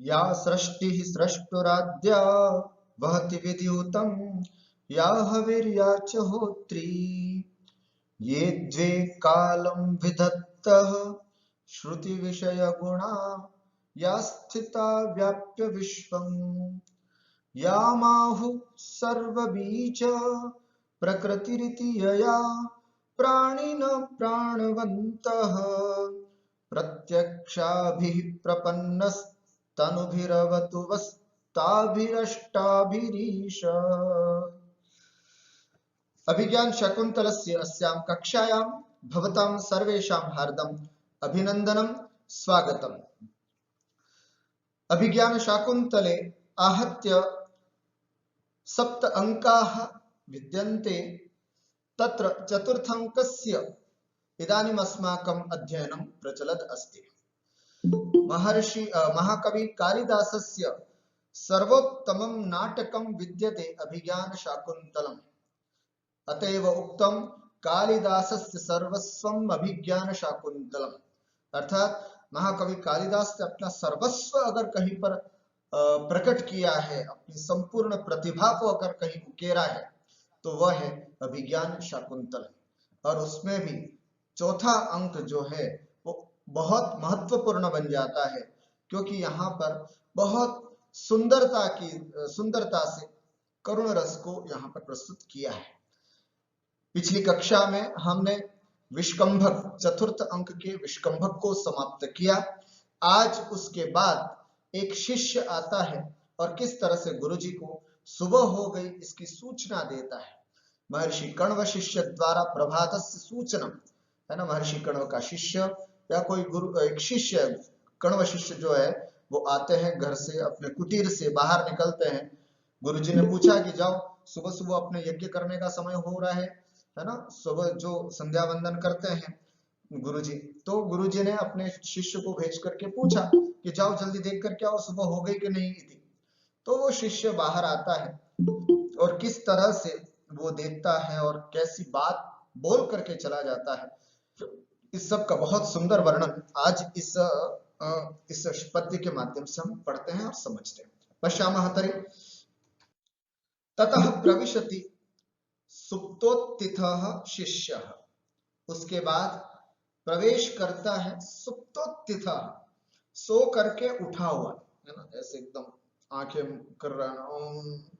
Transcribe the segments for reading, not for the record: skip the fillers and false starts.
या सृष्टिः स्रष्टुराद्या वहति विद्युतं या हविर्या च होत्री ये द्वे कालं विधत्तः श्रुति विषय गुणा या स्थिता व्याप्य विश्वम् या माहुः सर्वबीज प्रकृतिरिति यया प्राणिनः प्राणवन्तः प्रत्यक्षाभिः प्रपन्नस्तनुभिरवतु वस्ताभिरष्टाभिरीश। अभिज्ञान शाकुन्तलस्य अस्यां कक्षायां भवतां सर्वेषां हार्दम् अभिनन्दनं स्वागतम्। अभिज्ञान शाकुन्तले आहत्य 7 अंकाः विद्यन्ते। तत्र चतुर्थाङ्कस्य इदानीम् अस्माकम् अध्ययनं प्रचलत् अस्ति। महाकवि कालिदासस्य सर्वोत्तमं नाटकं विद्यते अभिज्ञान शाकुन्तलम्। अतएव उक्तं कालिदासस्य सर्वस्वम् अभिज्ञान शाकुन्तलम्। अर्थात महाकवि कालिदास ने अपना सर्वस्व अगर कहीं पर प्रकट किया है, अपनी संपूर्ण प्रतिभा को अगर कहीं उकेरा है तो वह है अभिज्ञान शाकुंतल। और उसमें भी चौथा अंक जो है वो बहुत महत्वपूर्ण बन जाता है, क्योंकि यहाँ पर बहुत सुंदरता से करुण रस को यहाँ पर प्रस्तुत किया है। पिछली कक्षा में हमने विष्कंभक, चतुर्थ अंक के विष्कंभक को समाप्त किया। आज उसके बाद एक शिष्य आता है और किस तरह से गुरुजी को सुबह हो गई इसकी सूचना देता है। महर्षि कण्व शिष्य द्वारा प्रभातस्य सूचना, है ना। महर्षि कण्व का शिष्य या कोई गुरु, एक शिष्य, कण्व शिष्य जो है वो आते हैं घर से, अपने कुटीर से बाहर निकलते हैं। गुरुजी ने पूछा कि जाओ, सुबह सुबह अपने यज्ञ करने का समय हो रहा है ना। सुबह जो संध्या वंदन करते हैं गुरुजी, तो गुरुजी ने अपने शिष्य को भेज करके पूछा कि जाओ जल्दी देख करके आओ सुबह हो गई कि नहीं थी। तो वो शिष्य बाहर आता है और किस तरह से वो देखता है और कैसी बात बोल करके चला जाता है, इस सब का बहुत सुंदर वर्णन आज इस पद्य के माध्यम से हम पढ़ते हैं और समझते हैं। पश्यामः तर्हि ततः प्रविशति सुप्तोत्थितः शिष्यः। उसके बाद प्रवेश करता है सुप्तोत्थितः, सो करके उठा हुआ, है ना। ऐसे एकदम आंखें कर रहा है,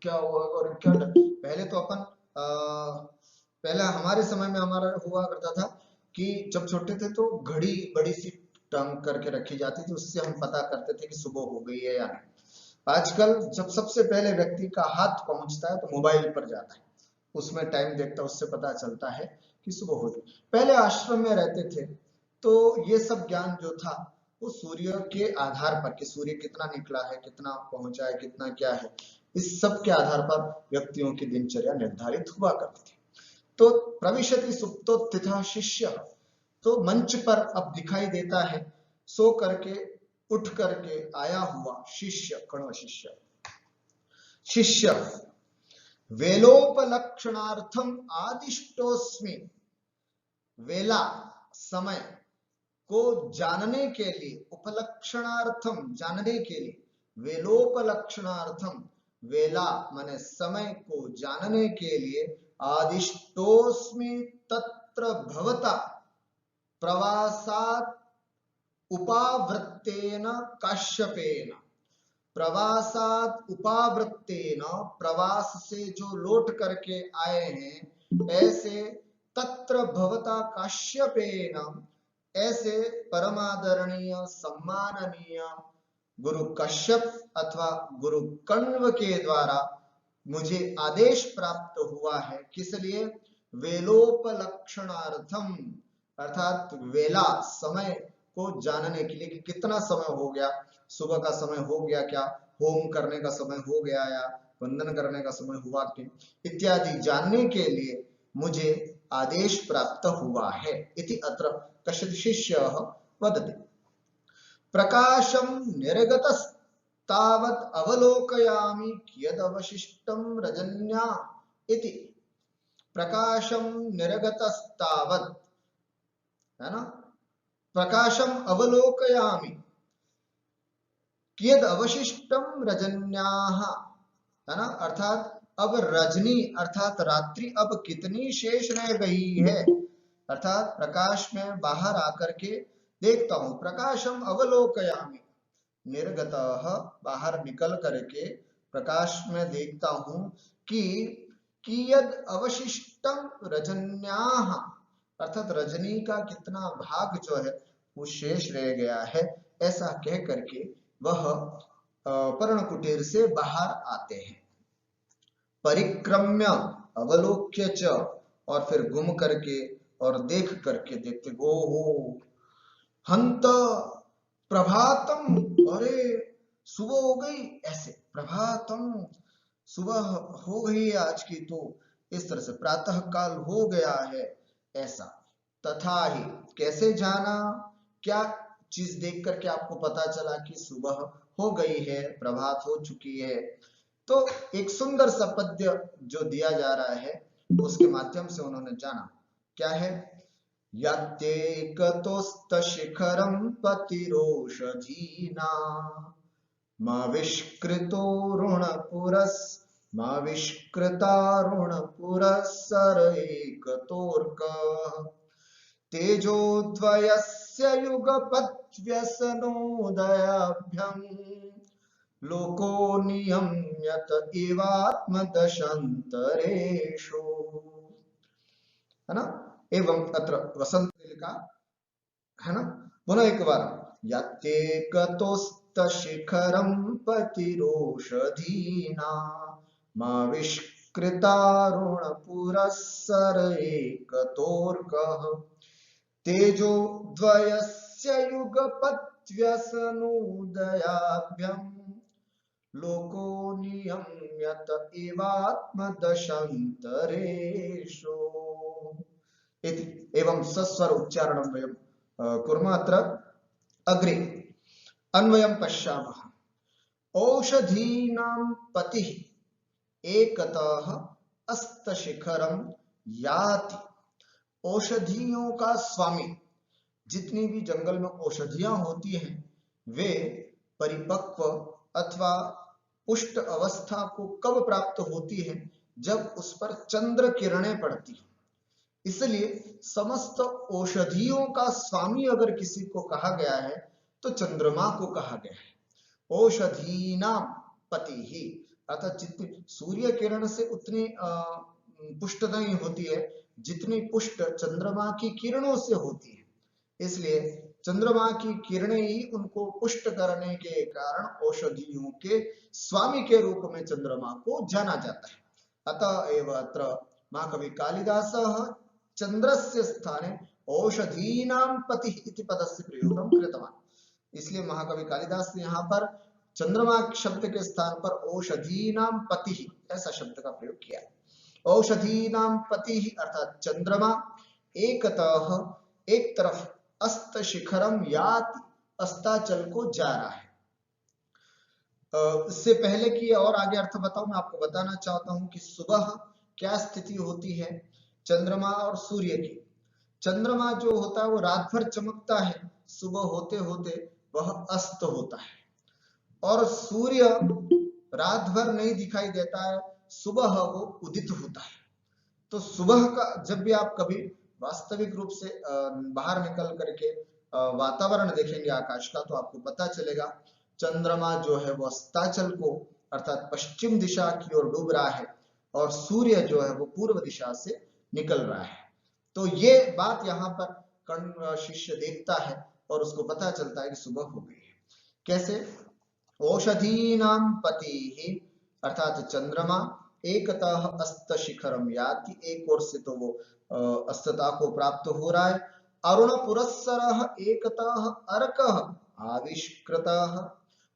क्या हुआ और क्या। पहले तो पहले हमारे समय में हमारा हुआ करता था कि जब छोटे थे तो घड़ी बड़ी सी टांग करके रखी जाती थी, उससे हम पता करते थे कि सुबह हो गई है या नहीं। आजकल जब सबसे पहले व्यक्ति का हाथ पहुंचता है तो मोबाइल पर जाता है, उसमें टाइम देखता है, उससे पता चलता है कि सुबह हो गई। पहले आश्रम में रहते थे तो ये सब ज्ञान जो था वो सूर्य के आधार पर, कि सूर्य कितना निकला है, कितना पहुंचा है, कितना क्या है, इस सब के आधार पर व्यक्तियों की दिनचर्या निर्धारित हुआ करती थी। तो प्रविशति सुप्तोत्थितः शिष्य, तो मंच पर अब दिखाई देता है सो करके उठ करके आया हुआ शिष्य, कण्व शिष्य। शिष्य वेलोपलक्षणार्थम आदिष्टोस्मि, वेला समय को जानने के लिए, उपलक्षणार्थम जानने के लिए, वेलोपलक्षणार्थम वेला माने समय को जानने के लिए, आदिष्टोस्मि तत्र भवता प्रवासात् उपावृत्तेन काश्यपेन। प्रवासात् उपावृत्तेन, प्रवास से जो लौट करके आए हैं, ऐसे तत्र भवता काश्यपेन, ऐसे परमादरणीय सम्माननीय गुरु कश्यप अथवा गुरु कण्व के द्वारा मुझे आदेश प्राप्त हुआ है। किस लिए? वेलोपलक्षणार्थम, अर्थात वेला समय को जानने के लिए कि कितना समय हो गया, सुबह का समय हो गया क्या, होम करने का समय हो गया या वंदन करने का समय हुआ कि, इत्यादि जानने के लिए मुझे आदेश प्राप्त हुआ है। इति अत्र कश्चित् शिष्यः वदति। प्रकाशं निर्गतस्तावत् अवलोकयामि कियदवशिष्टं रजन्या इति। प्रकाशं निर्गतस्तावत्, है ना, प्रकाशम अवलोकयामि, कियद अवशिष्टम रजन्याः, है ना, अर्थात अब रजनी अर्थात रात्रि अब कितनी शेष रह गई है, अर्थात प्रकाश में बाहर आकर के देखता हूं, प्रकाशम अवलोकयामि, निर्गतः बाहर निकल करके प्रकाश में देखता हूं कि कियद अवशिष्टम रजन्याः, अर्थात रजनी का कितना भाग जो है वो शेष रह गया है, ऐसा कह करके वह पर्णकुटीर से बाहर आते हैं। परिक्रम्य अवलोक्य च, और फिर घूम करके और देख करके देखते, ओ हो हंत प्रभातम, अरे सुबह हो गई, ऐसे प्रभातम सुबह हो गई आज की, तो इस तरह से प्रातः काल हो गया है ऐसा। तथा ही, कैसे जाना, क्या चीज देख करके आपको पता चला कि सुबह हो गई है, प्रभात हो चुकी है, तो एक सुंदर सा पद्य जो दिया जा रहा है उसके माध्यम से उन्होंने जाना। क्या है, यत्तेकतोस्तशिखरं पतिरोषधीना माविष्कृतारुणपुरस्सर एकतोर्कः तेजोद्वयस्य युगपद्व्यसनोदयाभ्यम् लोको नियम्यत एवात्मदशन्तरेषु, है ना। एवं अत्र वसंत लिखा है ना, पुनः एक बार, यत्तेकतोस्तशिखरं पतिरोषधीना माविष्कृतारुणपुरस्सर एकतोर्कः तेजोद्वयस्य युगपद्व्यसनोदयाभ्यम् लोको नियम्यत एवात्मदशन्तरेषु इति। एवं सस्वर उच्चारणं वयं कुर्मः। अत्र अग्रे अन्वयं पश्यामः। औषधीनां पतिः एकतः अस्तशिखरं याति, औषधियों का स्वामी, जितनी भी जंगल में औषधियां होती हैं वे परिपक्व अथवा पुष्ट अवस्था को कब प्राप्त होती है, जब उस पर चंद्र किरणें पड़ती हैं। इसलिए समस्त औषधियों का स्वामी अगर किसी को कहा गया है तो चंद्रमा को कहा गया है। औषधीनां पति ही, अर्थात जितनी सूर्य किरण से उतनी पुष्ट नहीं होती है जितनी पुष्ट चंद्रमा की किरणों से होती है। इसलिए चंद्रमा की किरणें ही उनको पुष्ट करने के कारण औषधियों के स्वामी के रूप में चंद्रमा को जाना जाता है। अतः एव अत्र महाकवि कालिदासः चंद्रस्य स्थाने औषधीनां पतिः इति पदस्य प्रयोगं कृतवान्। इसलिए महाकवि कालिदास ने यहाँ पर चंद्रमा शब्द के स्थान पर औषधीनां पतिः ऐसा शब्द का प्रयोग किया। औषधीनां पतिः अर्थात चंद्रमा एकतः एक तरफ अस्त शिखरम याति अस्ताचल को जा रहा है। इससे पहले कि और आगे अर्थ बताऊं, मैं आपको बताना चाहता हूं कि सुबह क्या स्थिति होती है चंद्रमा और सूर्य की। चंद्रमा जो होता है वो रात भर चमकता है, सुबह होते होते वह अस्त होता है, और सूर्य रात भर नहीं दिखाई देता है, सुबह वो उदित होता है। तो सुबह का जब भी आप कभी वास्तविक रूप से बाहर निकल करके वातावरण देखेंगे आकाश का, तो आपको पता चलेगा चंद्रमा जो है वो अस्ताचल को अर्थात पश्चिम दिशा की ओर डूब रहा है और सूर्य जो है वो पूर्व दिशा से निकल रहा है। तो ये बात यहाँ पर कर्ण शिष्य देखता है और उसको पता चलता है कि सुबह हो गई है। कैसे? औषधीनां पतिः अर्थात चंद्रमा एकतः अस्त शिखरम याति, एक ओर से तो वो अस्तता को प्राप्त हो रहा है। अरुण पुरस्सरः एकतः अर्कः आविष्कृतः,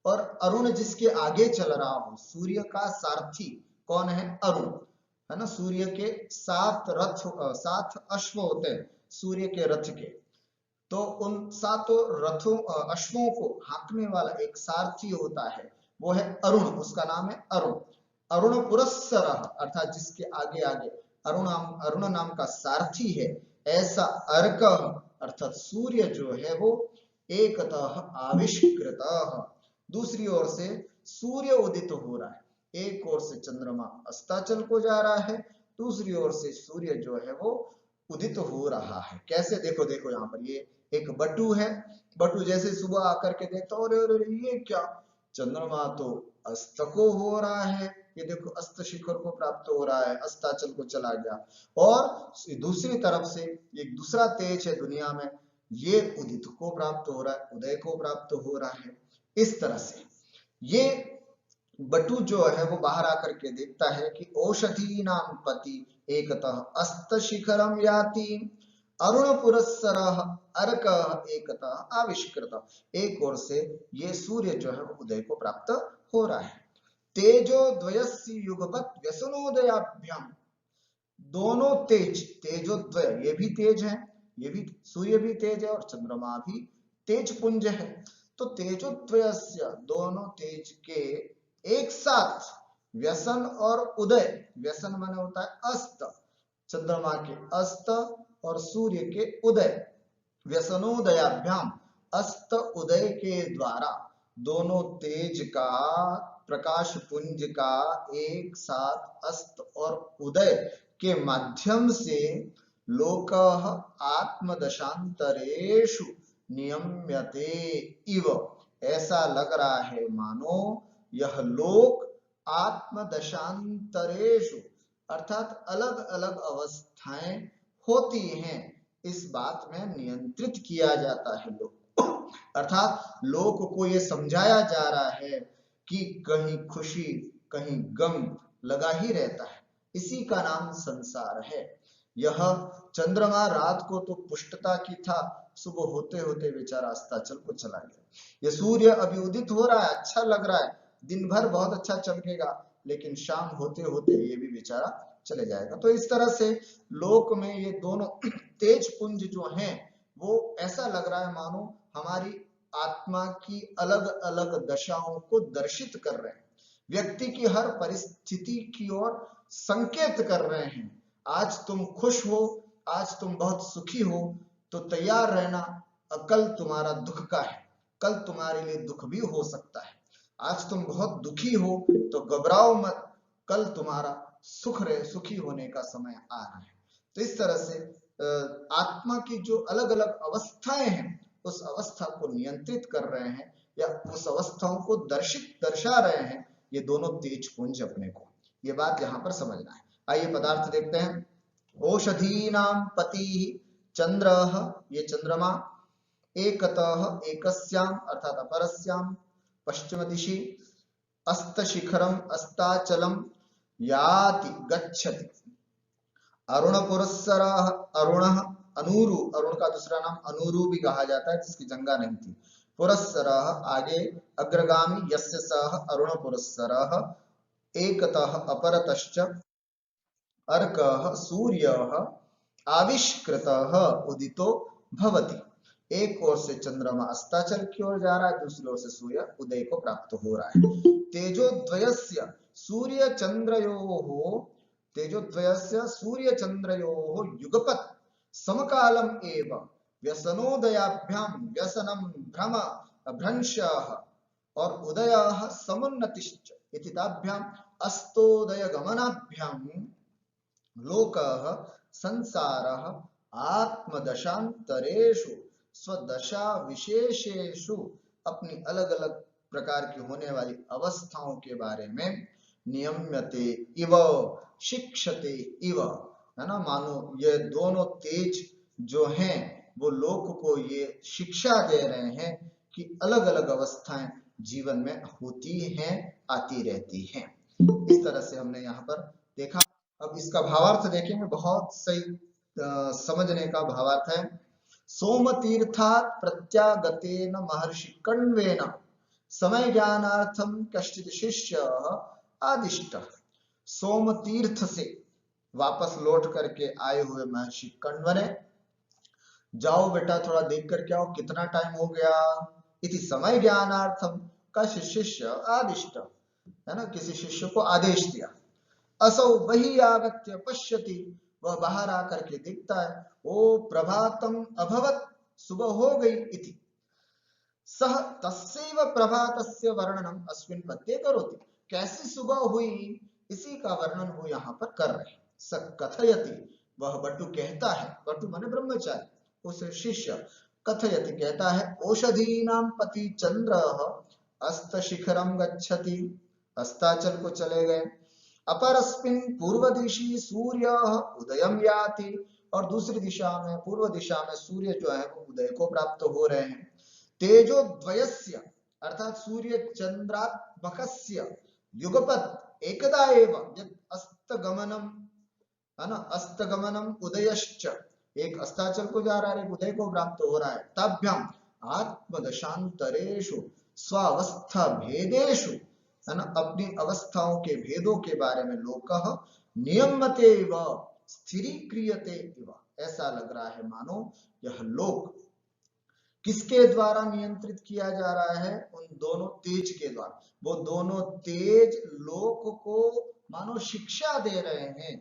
और अरुण जिसके आगे चल रहा हो, सूर्य का सारथी कौन है? अरुण, है ना। सूर्य के 7 अश्व होते हैं सूर्य के रथ के, तो उन 7 रथों अश्वों को हाँकने वाला एक सारथी होता है, वो है अरुण, उसका नाम है अरुण। अरुण पुरस्सरः अर्थात जिसके आगे आगे अरुण नाम का सारथी है, ऐसा अर्कः अर्थात सूर्य जो है वो एकतः आविष्कृतः दूसरी ओर से सूर्य उदित हो रहा है। एक ओर से चंद्रमा अस्ताचल को जा रहा है, दूसरी ओर से सूर्य जो है वो उदित हो रहा है। कैसे? देखो देखो यहाँ पर ये एक बटु है, बटु जैसे सुबह आकर के देखता अरे अरे ये क्या, चंद्रमा तो अस्त को हो रहा है, ये देखो अस्त शिखर को प्राप्त हो रहा है, अस्ताचल को चला गया। और दूसरी तरफ से एक दूसरा तेज है दुनिया में, ये उदित को प्राप्त हो रहा है, उदय को प्राप्त हो रहा है। इस तरह से ये बटु जो है वो बाहर आकर के देखता है कि औषधि नाम पति एकतः अस्त शिखरम याति अरुण पुरस्सर अर्क एकतः आविष्कृत। एक ओर से ये सूर्य जो है वो उदय को प्राप्त हो रहा है। तेजो द्वयस्य युगपत व्यसनोदयाभ्याम, दोनों तेज, तेजोद्वय, ये भी तेज है, ये भी सूर्य भी तेज है और चंद्रमा भी तेज पुंज है। तो तेजोद्वयस्य, दोनों तेज के एक साथ व्यसन और उदय, व्यसन माने होता है अस्त, चंद्रमा के अस्त और सूर्य के उदय, व्यसनोदयाभ्याम, अस्त उदय के द्वारा दोनों तेज का, प्रकाश पुंज का एक साथ अस्त और उदय के माध्यम से लोकः आत्मदशांतरेषु नियम्यते इव, ऐसा लग रहा है मानो यह लोक आत्मदशांतरेषु, अर्थात अलग अलग अवस्थाएं होती हैं, इस बात में नियंत्रित किया जाता है लोक। अर्थात लोक को यह समझाया जा रहा है कि कहीं खुशी कहीं गम लगा ही रहता है, इसी का नाम संसार है। यह चंद्रमा रात को तो पुष्टता की था, सुबह होते होते बेचारा अस्ताचल को चला गया। ये सूर्य अभी उदित हो रहा है, अच्छा लग रहा है, दिन भर बहुत अच्छा चमकेगा, लेकिन शाम होते होते ये भी बेचारा चले जाएगा। तो इस तरह से लोक में ये दोनों तेज पुंज जो हैं वो ऐसा लग रहा है मानो हमारी आत्मा की अलग अलग दशाओं को दर्शित कर रहे हैं, व्यक्ति की हर परिस्थिति की ओर संकेत कर रहे हैं। आज तुम खुश हो, आज तुम बहुत सुखी हो तो तैयार रहना, कल तुम्हारा दुख का है, कल तुम्हारे लिए दुख भी हो सकता है। आज तुम बहुत दुखी हो तो घबराओ मत, कल तुम्हारा सुखी होने का समय आ रहा है। तो इस तरह से आत्मा की जो अलग अलग अवस्थाएं हैं उस अवस्था को नियंत्रित कर रहे हैं या उस अवस्थाओं को दर्शा रहे हैं ये दोनों तेज पुंज अपने को, ये बात यहाँ पर समझना है। आइए पदार्थ देखते हैं। औषधीनां पति चंद्रः, ये चंद्रमा, एकतः एकस्याम अर्थात अपरस्यां पश्चिम दिशि अस्त शिखरम अस्ताचलम याति गच्छति अरुण पुरस्सरः, अरुण अनूरु, अरुण का दूसरा नाम अनूरु भी कहा जाता है जिसकी जंगा नहीं थी, पुरस्सरः आगे अग्रगामी, यस्य सह अरुण पुरस्सरः एकतः अपरतश्च अर्कः सूर्यः आविष्कृतः उदितो भवति। एक ओर से चंद्रमा अस्ताचल की ओर जा रहा है, दूसरी ओर से सूर्य उदय को प्राप्त हो रहा है। तेजोद्वयस्य सूर्य चंद्रयोः, तेजोद्वयस्य सूर्य चंद्रयोः युगपत् समकालम एव व्यसनोदयाभ्याम, व्यसनम भ्रम भ्रंशः और उदयः समुन्नतिश्च इति ताभ्याम अस्तोदय गमनाभ्याम लोकः संसारः आत्मदशांतरेषु स्वदशा विशेषेषु अपनी अलग अलग प्रकार की होने वाली अवस्थाओं के बारे में नियम्यते इव, शिक्षते इव, है ना, मानो ये दोनों तेज जो हैं वो लोक को ये शिक्षा दे रहे हैं कि अलग अलग अवस्थाएं जीवन में होती हैं, आती रहती हैं। इस तरह से हमने यहाँ पर देखा। अब इसका भावार्थ देखेंगे, बहुत सही समझने का भावार्थ है। सोमतीर्थात् प्रत्यागतेन महर्षि कण्वेन समय ज्ञानार्थम कश्चित् शिष्यः आदिष्टः। सोमतीर्थ से वापस लौट करके आए हुए महर्षि कण्व ने, जाओ बेटा थोड़ा देख करके आओ कितना टाइम हो गया, इति समय ज्ञानार्थम का शिष्य आदिष्ट, है ना, किसी शिष्य को आदेश दिया। असौ वही आगत्य पश्यति, वह बाहर आकर के देखता है, ओ प्रभातम अभवत, सुबह हो गई, इति सह तस्यैव प्रभातस्य वर्णनम अस्मिन् पद्ये करोति। कैसी सुबह हुई इसी का वर्णन वो यहाँ पर कर रहे हैं। स कथयति, वह बटु कहता है, बटु माने ब्रह्मचारी, उस शिष्य, कथयति कहता है, औषधीनां पति चंद्रः अस्त शिखरम गच्छति, अस्ताचल को चले गए। अपरस्मिन् पूर्व दिशि सूर्यः उदयं याति, और दूसरी दिशा में, पूर्व दिशा में सूर्य जो है वो उदय को प्राप्त हो रहे हैं। तेजो द्वयस्य अर्थात सूर्य चंद्रात्मकस्य युगपत् एकदा एव यत् अस्तगमनम, है ना, अस्तगमनम उदयश्च, एक अस्ताचल को जा रहा है, एक उदय को प्राप्त हो रहा है। ताभ्याम आत्मदशांतरेषु स्वावस्था भेदेषु, है ना, अपनी अवस्थाओं के भेदों के बारे में लोकः नियमते व स्थिरीक्रियते इव, ऐसा लग रहा है मानो यह लोक किसके द्वारा नियंत्रित किया जा रहा है, उन दोनों तेज के द्वारा। वो दोनों तेज लोक को मानो शिक्षा दे रहे हैं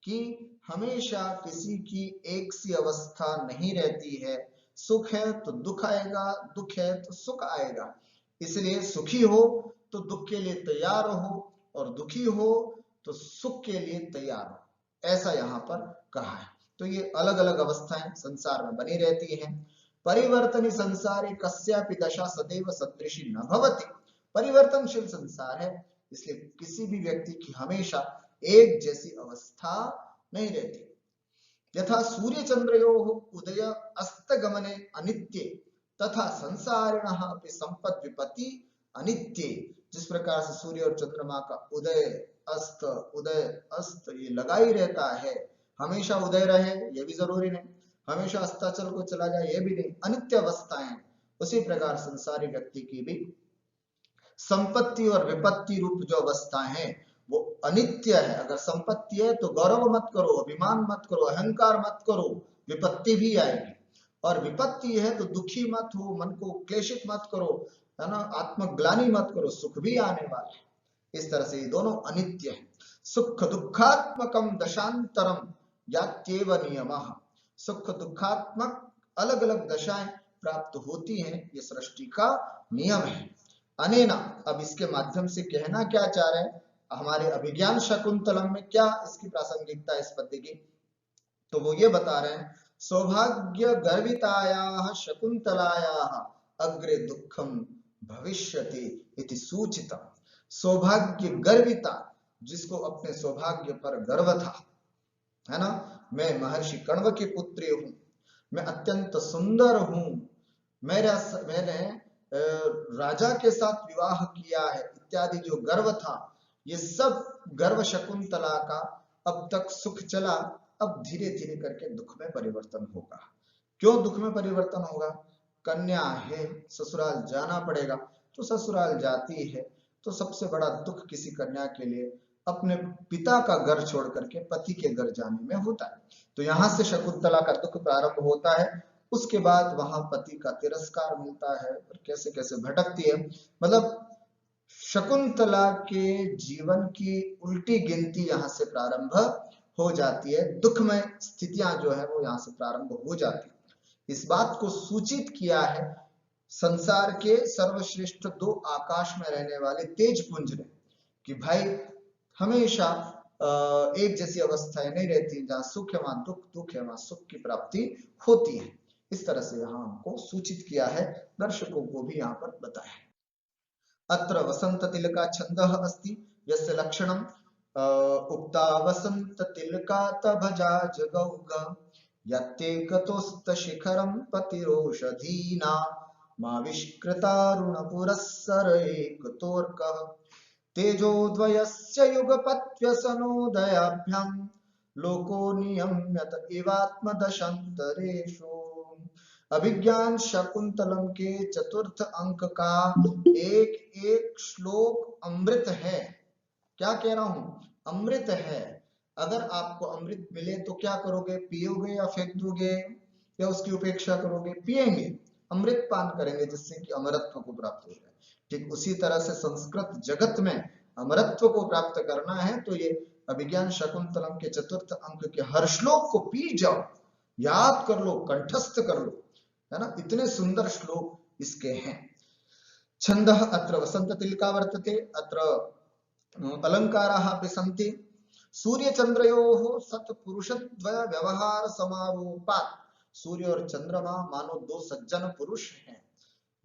कि हमेशा किसी की एक सी अवस्था नहीं रहती है, सुख है तो दुख आएगा, दुख है तो सुख आएगा, इसलिए सुखी हो तो दुख के लिए तैयार हो और दुखी हो तो सुख के लिए तैयार हो, ऐसा यहाँ पर कहा है। तो ये अलग अलग अवस्थाएं संसार में बनी रहती हैं। परिवर्तनी संसारे कस्यापि दशा सदैव सदृशी न भवति, परिवर्तनशील संसार है, इसलिए किसी भी व्यक्ति की हमेशा एक जैसी अवस्था नहीं रहती। यथा सूर्य चंद्रयोः उदय अस्तगमने अनित्ये तथा संसारिणः अपि संपत् विपत्ति अनित्ये, जिस प्रकार से सूर्य और चंद्रमा का उदय अस्त ये लगा ही रहता है, हमेशा उदय रहे ये भी जरूरी नहीं, हमेशा अस्ताचल को चला जाए ये भी नहीं, अनित्य अवस्थाएं। उसी प्रकार संसारी व्यक्ति की भी संपत्ति और विपत्ति रूप जो अवस्थाएं हैं वो अनित्य है। अगर संपत्ति है तो गौरव मत करो, अभिमान मत करो, अहंकार मत करो, विपत्ति भी आएगी। और विपत्ति है तो दुखी मत हो, मन को क्लेशित मत करो, है ना, आत्मग्लानि मत करो, सुख भी आने वाला है। इस तरह से ये दोनों अनित्य है। सुख दुखात्मकम दशांतरम यात्येव नियमः, सुख दुखात्मक अलग अलग दशाएं प्राप्त होती हैं, ये सृष्टि का नियम है। अनेना, अब इसके माध्यम से कहना क्या चाह रहे हैं, हमारे अभिज्ञान शकुंतलम में क्या इसकी प्रासंगिकता इस पद्य की, तो वो ये बता रहे हैं, सौभाग्य गर्वितायाः शकुंतलायाः अग्रे दुखम भविष्यति इति सूचितम्। सौभाग्य गर्विता, जिसको अपने सौभाग्य पर गर्व था, है ना, मैं महर्षि कण्व की पुत्री हूं, मैं अत्यंत सुंदर हूं, मैंने राजा के साथ विवाह किया है इत्यादि जो गर्व था, ये सब गर्व शकुंतला का अब तक सुख चला, अब धीरे धीरे करके दुख में परिवर्तन होगा। क्यों दुख में परिवर्तन होगा? कन्या है, ससुराल जाना पड़ेगा, तो ससुराल जाती है तो सबसे बड़ा दुख किसी कन्या के लिए अपने पिता का घर छोड़ करके पति के घर जाने में होता है। तो यहां से शकुंतला का दुख प्रारंभ होता है, उसके बाद वहां पति का तिरस्कार मिलता है और कैसे कैसे भटकती है। मतलब शकुंतला के जीवन की उल्टी गिनती यहां से प्रारंभ हो जाती है, दुखमय स्थितियां जो है वो यहां से प्रारंभ हो जाती है। इस बात को सूचित किया है संसार के सर्वश्रेष्ठ दो आकाश में रहने वाले तेज पुंज ने, कि भाई हमेशा एक जैसी अवस्थाएं नहीं रहती, जहां सुख है वहां दुख, दुख है वहां सुख की प्राप्ति होती है। इस तरह से यहाँ हमको सूचित किया है, दर्शकों को भी यहाँ पर बताया है। अत्र वसंत तिलका छंदः अस्ति यस्य लक्षणम् उक्ता वसंत तिलका तभजा जगौग यत्ते गतोस्त शिखरं पतिरोषधीना माविष्कृतारुणपुरस्सर एकतोर्कः तेजोद्वयस्य युगपत्व्यसनोदयाभ्यां लोको नियम्यत इवात्मदशान्तरेषु। अभिज्ञान शकुंतलम के चतुर्थ अंक का एक एक श्लोक अमृत है। क्या कह रहा हूं? अमृत है। अगर आपको अमृत मिले तो क्या करोगे? पियोगे या फेंक दोगे या उसकी उपेक्षा करोगे? पिएंगे, अमृत पान करेंगे, जिससे कि अमरत्व को प्राप्त हो जाए। ठीक उसी तरह से संस्कृत जगत में अमरत्व को प्राप्त करना है तो ये अभिज्ञान शकुंतलम के चतुर्थ अंक के हर श्लोक को पी जाओ, याद कर लो, कंठस्थ कर लो, है ना। इतने सुंदर श्लोक इसके हैं। छन्दः अत्र वसन्ततिलका वर्तते, अत्र अलङ्काराः अपि सन्ति। सूर्यचन्द्रयोः सत्पुरुषद्वय व्यवहार समारोपात्, सूर्य और चंद्रमा मानो दो सज्जन पुरुष हैं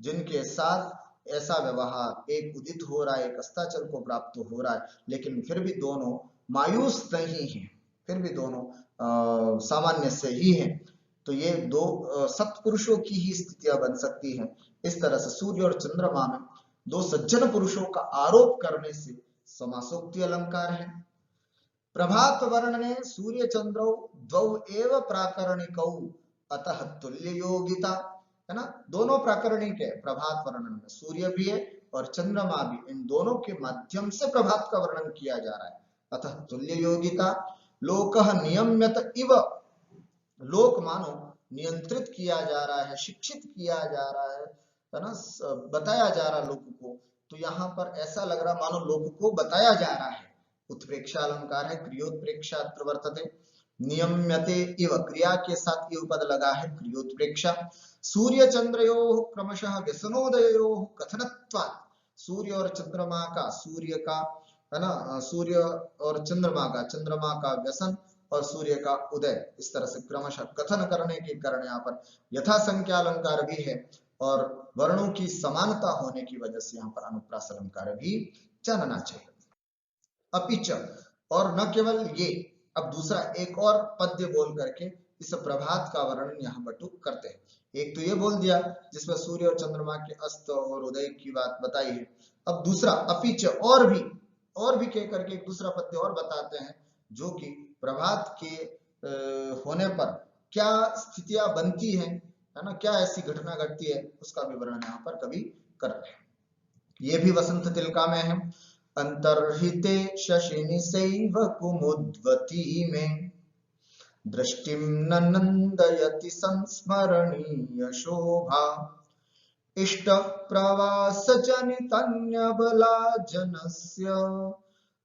जिनके साथ ऐसा व्यवहार, एक उदित हो रहा है, एक अस्ताचल को प्राप्त हो रहा है, लेकिन फिर भी दोनों मायूस नहीं हैं, फिर भी दोनों सामान्य से ही हैं। तो ये दो सत्पुरुषों की ही स्थितियां बन सकती हैं। इस तरह से सूर्य और चंद्रमा में दो सज्जन पुरुषों का आरोप करने से समासोक्ति अलंकार है। प्रभात वर्णने सूर्य चंद्रौ द्वौ एव प्राकरणिकौ अतः तुल्य योगिता, है ना, दोनों प्राकरणिक है। प्रभात वर्णन में सूर्य भी है और चंद्रमा भी, इन दोनों के माध्यम से प्रभात का वर्णन किया जा रहा है। अतः तुल्य योगिता। लोकः नियम्यत इव, लोक मानो नियंत्रित किया जा रहा है, शिक्षित किया जा रहा है ना, बताया जा रहा लोक को। तो यहाँ पर ऐसा लग रहा मानो लोक को बताया जा रहा है। उत्प्रेक्षा अलंकार है, क्रियोत्प्रेक्षा अत्र वर्तते। नियम्यते इव, क्रिया के साथ इव पद लगा है, क्रियोत्प्रेक्षा। सूर्य चंद्रयोः क्रमशः व्यसनोदयोः कथनत्वात्, सूर्य और चंद्रमा का, सूर्य का, है ना, सूर्य और चंद्रमा का व्यसन और सूर्य का उदय, इस तरह से क्रमशः कथन करने के कारण यहाँ पर यथा संख्या अलंकार भी है और वर्णों की समानता होने की वजह से यहाँ पर अनुप्रास अलंकार भी जानना चाहिए। अपिच, और न केवल ये, अब दूसरा एक और पद्य बोल करके इस प्रभात का वर्णन यहाँ बटू करते हैं। एक तो ये बोल दिया जिसमें सूर्य और चंद्रमा के अस्त और उदय की बात बताई है। अब दूसरा अपिच, और भी कह करके एक दूसरा पद्य और बताते हैं, जो कि प्रभात के होने पर क्या स्थितियां बनती हैं, है ना, क्या ऐसी घटना घटती है, उसका भी वर्णन यहाँ पर कभी कर रहे हैं। ये भी वसंत तिलका में है। अंतर्हिते शशिनि सैव कुमुद्वती में, दृष्टिं न नंदयति संस्मरणीय शोभा, इष्ट प्रवास जनितन्य बला जनस्य,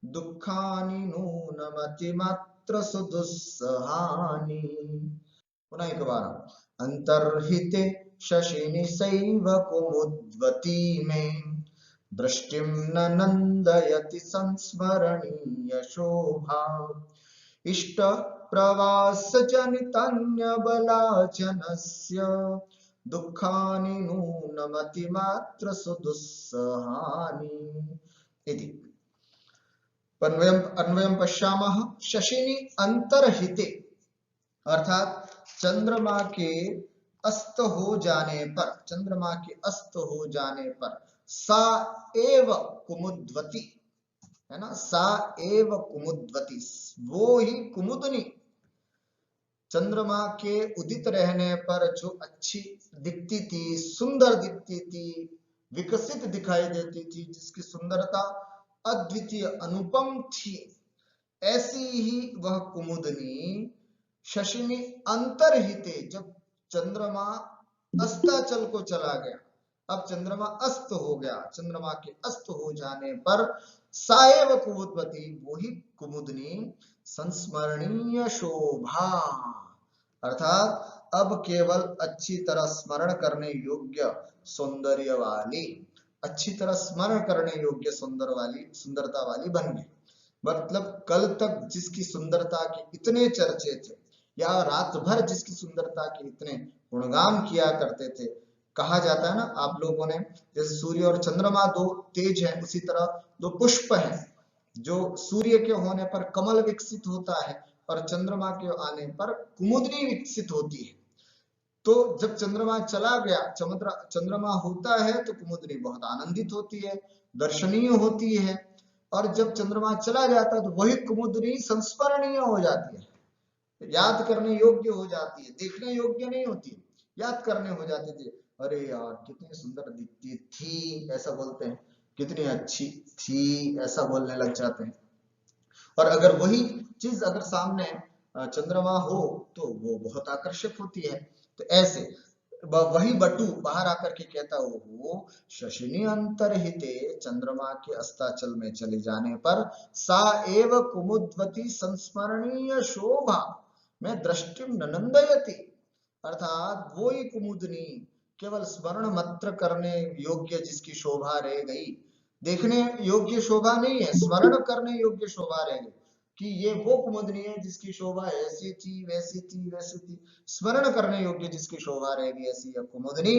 दुःखानि नूनमति मात्र सुदुस्सहानि। पुनः एक बार, अंतर्हिते शशिनि सैव कुमुद्वती में, दृष्टिं न नंदयति संस्मरणीय शोभा, इष्ट प्रवास जनितन्य बलाचनस्य, दुःखानि नूनमति मात्र सुदुस्सहानि इति। अन्वयं पश्यामः। शशिनि अंतर्हिते, अर्थात चंद्रमा के अस्त हो जाने पर, चंद्रमा के अस्त हो जाने पर, सा एव कुमुद्वती, है ना, सा एव कुमुद्वती, वो ही कुमुदनी, चंद्रमा के उदित रहने पर जो अच्छी दिखती थी, सुंदर दिखती थी, विकसित दिखाई देती थी, जिसकी सुंदरता अद्वितीय अनुपम थी, ऐसी ही वह कुमुदनी शशिनि अंतर्हिते, जब चंद्रमा अस्ताचल को चला गया, अब चंद्रमा अस्त हो गया, चंद्रमा के अस्त हो जाने पर साएव कुमुद्वती, वही कुमुदनी संस्मरणीय शोभा, अर्थात अब केवल अच्छी तरह स्मरण करने योग्य सौंदर्य वाली, अच्छी तरह स्मरण करने योग्य सुंदरता वाली बन गई। मतलब कल तक जिसकी सुंदरता के इतने चर्चे थे, या रात भर जिसकी सुंदरता के इतने गुणगान किया करते थे, कहा जाता है ना, आप लोगों ने, जैसे सूर्य और चंद्रमा दो तेज हैं, उसी तरह दो पुष्प हैं, जो सूर्य के होने पर कमल विकसित होता है और चंद्रमा के आने पर कुमुदनी विकसित होती है। तो जब चंद्रमा चला गया, चंद्रमा होता है तो कुमुदनी बहुत आनंदित होती है, दर्शनीय होती है, और जब चंद्रमा चला जाता है तो वही कुमुदनी संस्मरणीय हो जाती है, याद करने योग्य हो जाती है, देखने योग्य नहीं होती, याद करने हो जाती थी, अरे यार कितनी सुंदर दिखती थी, ऐसा बोलते हैं, कितनी अच्छी थी, ऐसा बोलने लग जाते हैं। और अगर वही चीज अगर सामने चंद्रमा हो तो वो बहुत आकर्षक होती है। तो ऐसे वही बटू बाहर आकर के कहता हो, शशिनि अंतर्हिते, चंद्रमा के अस्ताचल में चले जाने पर, सा एव कुमुद्वती संस्मरणीय शोभा में दृष्टिम नंदयति, अर्थात वो ही कुमुदनी केवल स्मरण मात्र करने योग्य जिसकी शोभा रह गई, देखने योग्य शोभा नहीं है, स्मरण करने योग्य शोभा रह गई कि ये वो कुमुदनी है जिसकी शोभा ऐसी थी वैसी थी वैसी थी। स्मरण करने योग्य जिसकी शोभा रह गई ऐसी यह कुमुदनी